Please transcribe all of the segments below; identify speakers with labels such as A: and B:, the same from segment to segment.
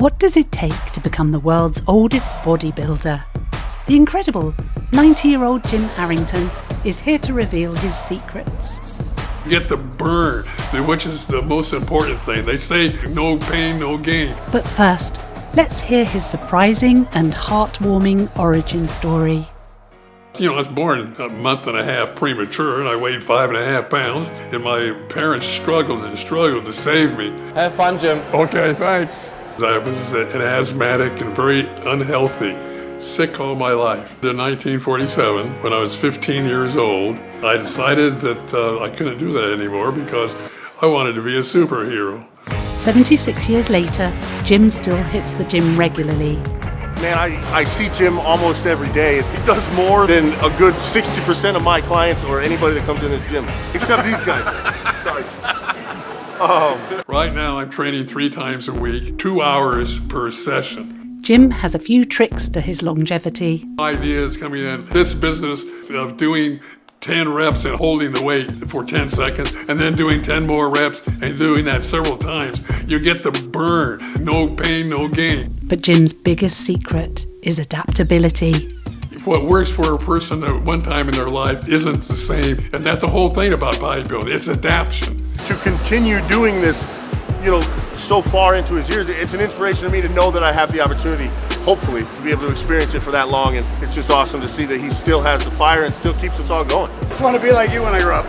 A: What does it take to become the world's oldest bodybuilder? The incredible 90-year-old Jim Harrington is here to reveal his secrets.
B: Get the burn, which is the most important thing. They say no pain, no gain.
A: But first, let's hear his surprising and heartwarming origin story.
B: I was born a month and a half premature, and I weighed 5.5 pounds, and my parents struggled to save me.
C: Have fun, Jim.
B: Okay, thanks. I was an asthmatic and very unhealthy, sick all my life. In 1947, when I was 15 years old, I decided that I couldn't do that anymore because I wanted to be a superhero.
A: 76 years later, Jim still hits the gym regularly.
D: Man, I see Jim almost every day. He does more than a good 60% of my clients or anybody that comes in this gym, except these guys. Sorry.
B: Right now, I'm training 3 times a week, 2 hours per session.
A: Jim has a few tricks to his longevity.
B: Ideas coming in. This business of doing 10 reps and holding the weight for 10 seconds and then doing 10 more reps and doing that several times, you get the burn. No pain, no gain.
A: But Jim's biggest secret is adaptability.
B: What works for a person at one time in their life isn't the same, and that's the whole thing about bodybuilding. It's adaptation.
D: To continue doing this, so far into his years, it's an inspiration to me to know that I have the opportunity, hopefully, to be able to experience it for that long, and it's just awesome to see that he still has the fire and still keeps us all going.
E: I just want to be like you when I grow up.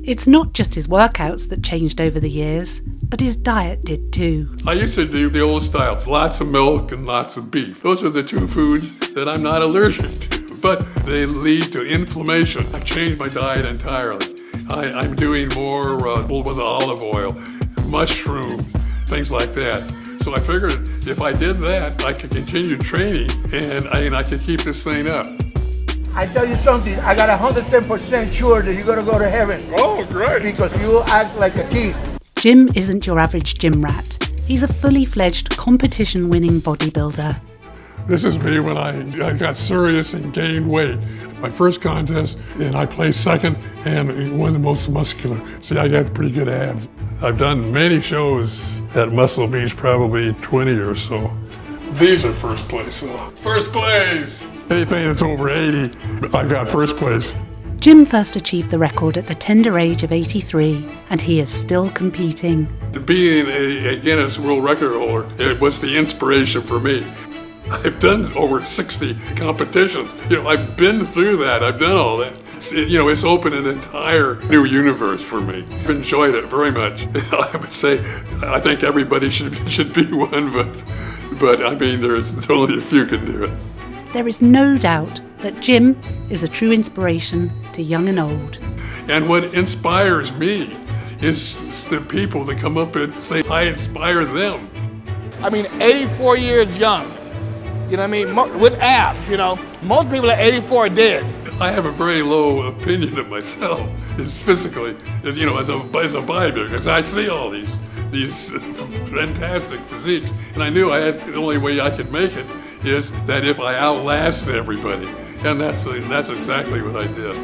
A: It's not just his workouts that changed over the years, but his diet did too.
B: I used to do the old style, lots of milk and lots of beef. Those are the 2 foods that I'm not allergic to, but they lead to inflammation. I changed my diet entirely. I'm doing more with olive oil, mushrooms, things like that. So I figured if I did that, I could continue training and I could keep this thing up.
E: I tell you something, I got 110% sure that you're going to go to heaven.
B: Oh, great.
E: Because you act like a kid.
A: Jim isn't your average gym rat. He's a fully fledged competition-winning bodybuilder.
B: This is me when I got serious and gained weight. My first contest, and I placed second and won the most muscular. See, I got pretty good abs. I've done many shows at Muscle Beach, probably 20 or so. These are first place, though. First place! Anything that's over 80, I got first place.
A: Jim first achieved the record at the tender age of 83, and he is still competing.
B: Being a Guinness World Record holder, it was the inspiration for me. I've done over 60 competitions. I've been through that. I've done all that. It's opened an entire new universe for me. I've enjoyed it very much. I would say I think everybody should be one, but I mean, there's only a few can do it.
A: There is no doubt that Jim is a true inspiration to young and old.
B: And what inspires me is the people that come up and say, I inspire them.
C: 84 years young. You know what I mean? With abs, Most people at 84 are dead.
B: I have a very low opinion of myself, physically, as a bodybuilder, because I see all these fantastic physiques, and I knew the only way I could make it is that if I outlast everybody, and that's exactly what I did.